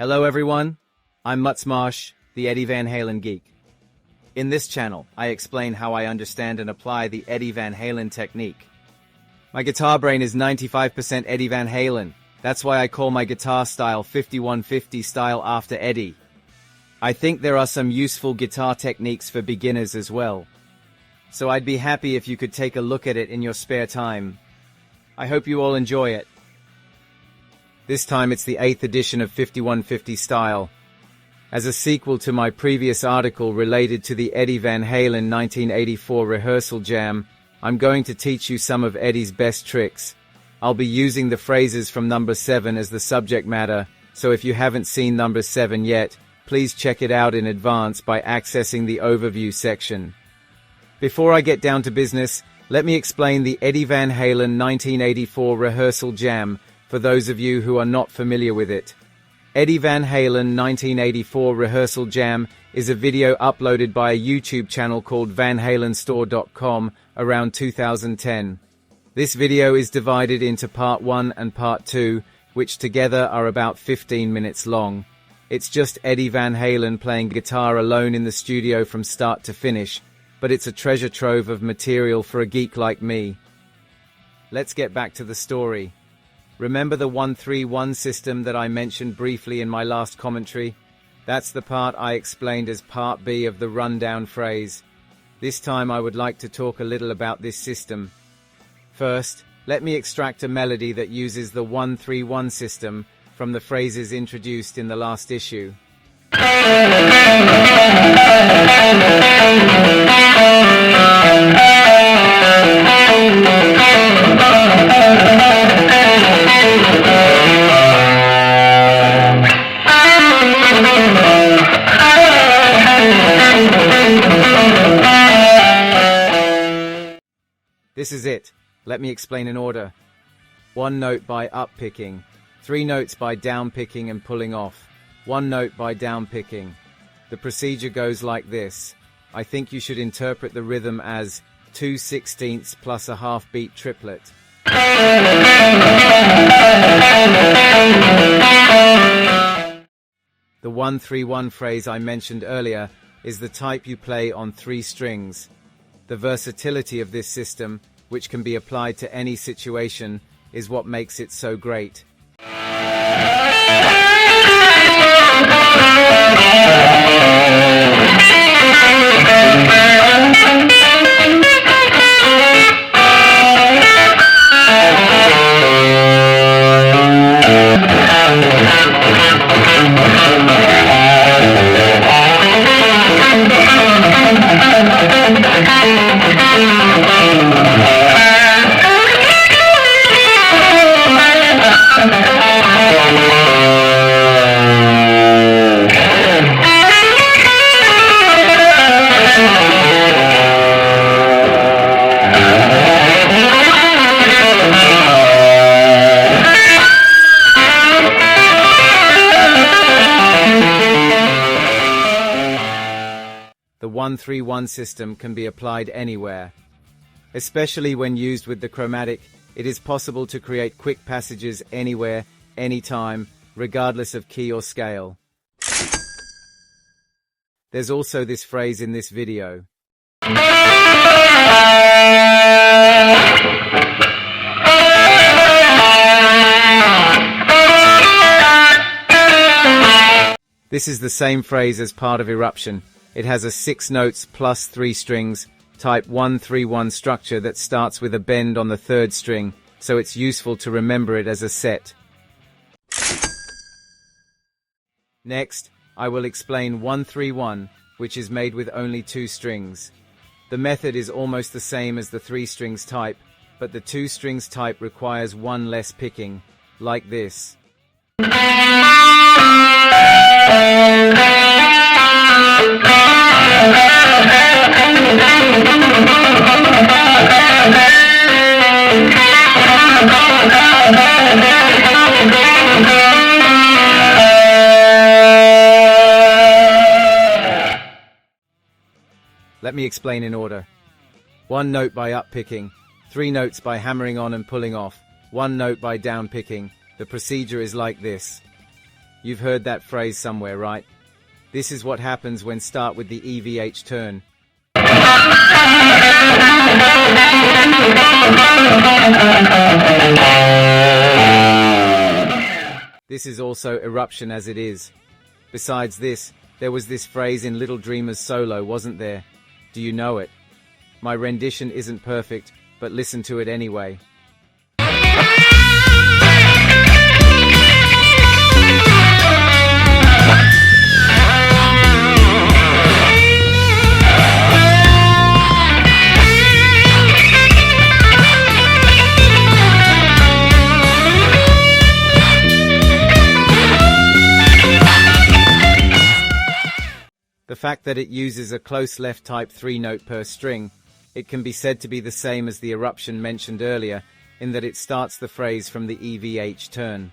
Hello everyone, I'm Mutsmarsh, the Eddie Van Halen geek. In this channel, I explain how I understand and apply the Eddie Van Halen technique. My guitar brain is 95% Eddie Van Halen. That's why I call my guitar style 5150 style after Eddie. I think there are some useful guitar techniques for beginners as well. So I'd be happy if you could take a look at it in your spare time. I hope you all enjoy it. This time it's the 8th edition of 5150 style. As a sequel to my previous article related to the Eddie Van Halen 1984 rehearsal jam, I'm going to teach you some of Eddie's best tricks. I'll be using the phrases from number 7 as the subject matter, so if you haven't seen number 7 yet, please check it out in advance by accessing the overview section. Before I get down to business, let me explain the Eddie Van Halen 1984 rehearsal jam for those of you who are not familiar with it. Eddie Van Halen 1984 rehearsal jam is a video uploaded by a YouTube channel called vanhalenstore.com around 2010. This video is divided into part 1 and part 2, which together are about 15 minutes long. It's just Eddie Van Halen playing guitar alone in the studio from start to finish, but it's a treasure trove of material for a geek like me. Let's get back to the story. Remember the 1-3-1 system that I mentioned briefly in my last commentary? That's the part I explained as part B of the rundown phrase. This time I would like to talk a little about this system. First, let me extract a melody that uses the 1-3-1 system from the phrases introduced in the last issue. This is it. Let me explain in order. 1 note by up-picking, 3 notes by down-picking and pulling off, 1 note by down-picking. The procedure goes like this. I think you should interpret the rhythm as 2/16 plus a half-beat triplet. The 1-3-1 phrase I mentioned earlier is the type you play on 3 strings. The versatility of this system, which can be applied to any situation, is what makes it so great. The 1-3-1 system can be applied anywhere. Especially when used with the chromatic, it is possible to create quick passages anywhere, anytime, regardless of key or scale. There's also this phrase in this video. This is the same phrase as part of Eruption. It has a 6 notes plus 3 strings, type 1-3-1 structure that starts with a bend on the 3rd string, so it's useful to remember it as a set. Next, I will explain 1-3-1, which is made with only 2 strings. The method is almost the same as the 3 strings type, but the 2 strings type requires 1 less picking, like this. Let me explain in order. 1 note by up-picking, 3 notes by hammering on and pulling off, 1 note by down-picking. The procedure is like this. You've heard that phrase somewhere, right? This is what happens when start with the EVH turn. This is also eruption as it is. Besides this, there was this phrase in Little Dreamer's solo, wasn't there? Do you know it? My rendition isn't perfect, but listen to it anyway. The fact that it uses a close left type 3 note per string, it can be said to be the same as the eruption mentioned earlier, in that it starts the phrase from the EVH turn.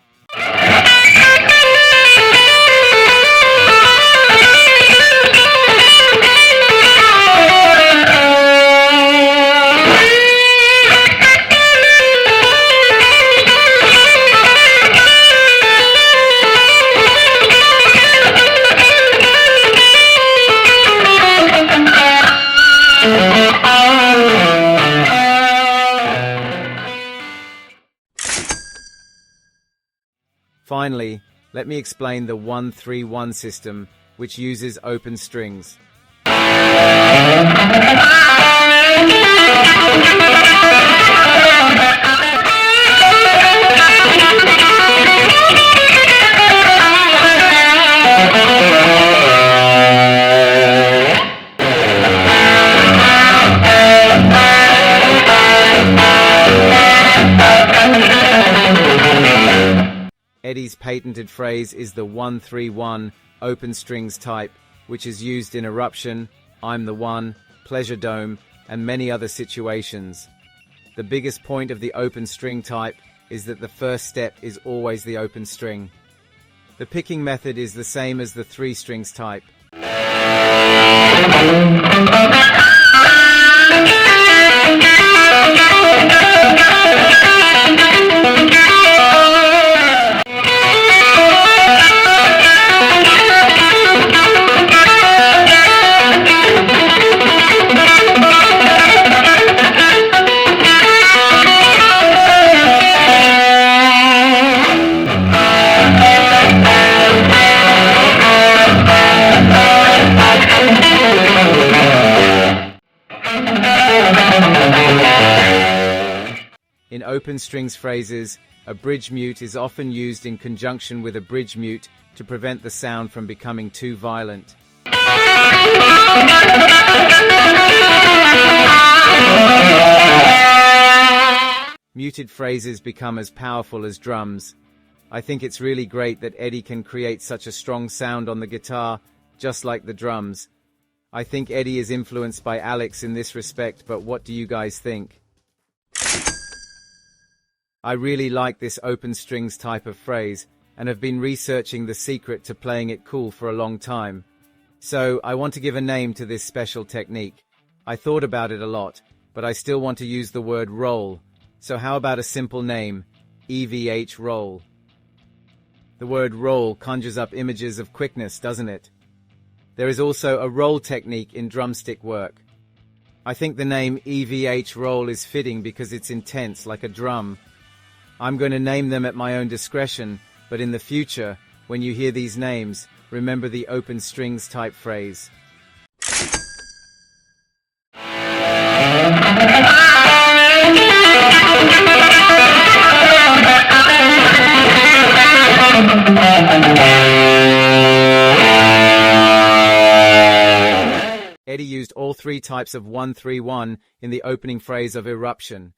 Finally, let me explain the 1-3-1 system, which uses open strings. Eddie's patented phrase is the 1-3-1 open strings type, which is used in Eruption, I'm the One, Pleasure Dome, and many other situations. The biggest point of the open string type is that the first step is always the open string. The picking method is the same as the 3 strings type. In open strings phrases, a bridge mute is often used in conjunction with a bridge mute to prevent the sound from becoming too violent. Muted phrases become as powerful as drums. I think it's really great that Eddie can create such a strong sound on the guitar, just like the drums. I think Eddie is influenced by Alex in this respect, but what do you guys think? I really like this open strings type of phrase and have been researching the secret to playing it cool for a long time. So I want to give a name to this special technique. I thought about it a lot, but I still want to use the word roll. So how about a simple name, EVH roll? The word roll conjures up images of quickness, doesn't it? There is also a roll technique in drumstick work. I think the name EVH roll is fitting because it's intense, like a drum. I'm going to name them at my own discretion, but in the future, when you hear these names, remember the open strings type phrase. Eddie used all 3 types of 1-3-1 in the opening phrase of Eruption.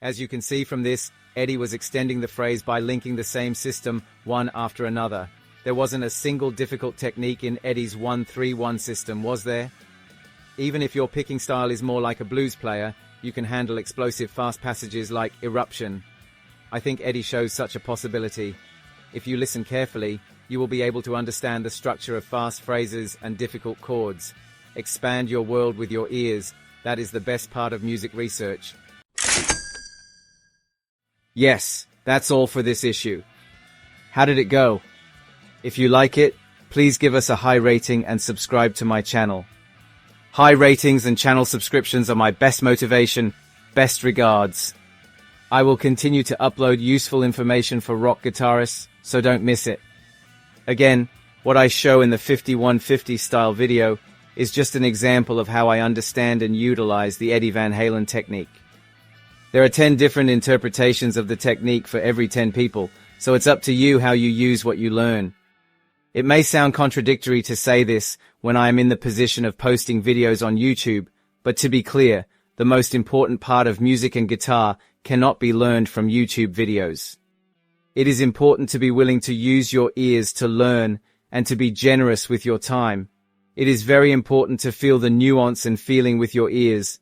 As you can see from this, Eddie was extending the phrase by linking the same system one after another. There wasn't a single difficult technique in Eddie's 1-3-1 system, was there? Even if your picking style is more like a blues player, you can handle explosive fast passages like Eruption. I think Eddie shows such a possibility. If you listen carefully, you will be able to understand the structure of fast phrases and difficult chords. Expand your world with your ears. That is the best part of music research. Yes, that's all for this issue. How did it go? If you like it, please give us a high rating and subscribe to my channel. High ratings and channel subscriptions are my best motivation. Best regards. I will continue to upload useful information for rock guitarists, so don't miss it. Again, what I show in the 5150 style video is just an example of how I understand and utilize the Eddie Van Halen technique. There are 10 different interpretations of the technique for every 10 people, so it's up to you how you use what you learn. It may sound contradictory to say this when I am in the position of posting videos on YouTube, but to be clear, the most important part of music and guitar cannot be learned from YouTube videos. It is important to be willing to use your ears to learn and to be generous with your time. It is very important to feel the nuance and feeling with your ears.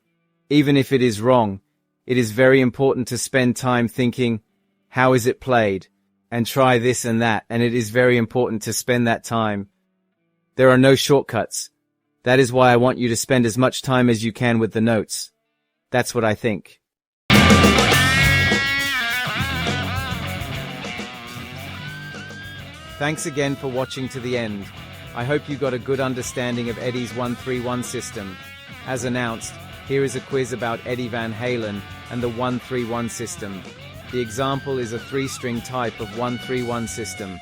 Even if it is wrong, it is very important to spend time thinking, how is it played? And try this and that, and it is very important to spend that time. There are no shortcuts. That is why I want you to spend as much time as you can with the notes. That's what I think. Thanks again for watching to the end. I hope you got a good understanding of Eddie's 131 system. As announced, here is a quiz about Eddie Van Halen and the 131 system. The example is a 3-string type of 131 system.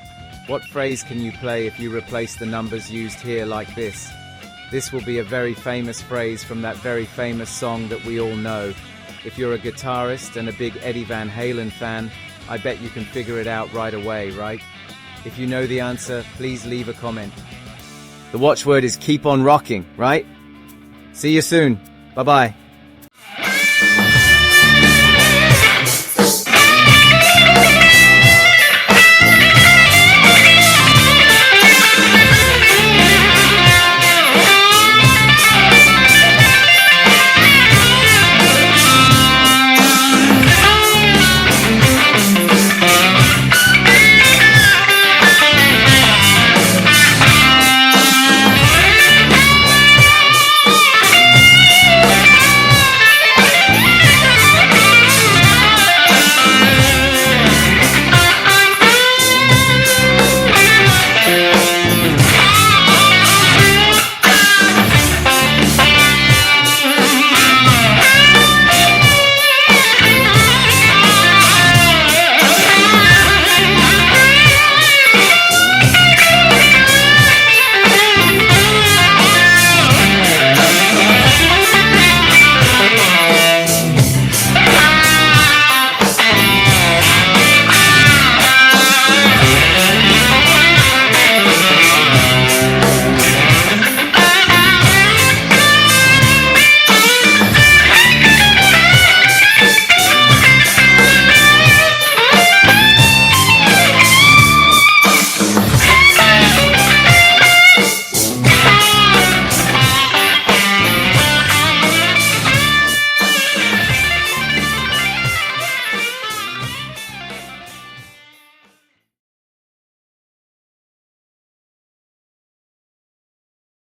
What phrase can you play if you replace the numbers used here like this? This will be a very famous phrase from that very famous song that we all know. If you're a guitarist and a big Eddie Van Halen fan, I bet you can figure it out right away, right? If you know the answer, please leave a comment. The watchword is keep on rocking, right? See you soon. Bye-bye.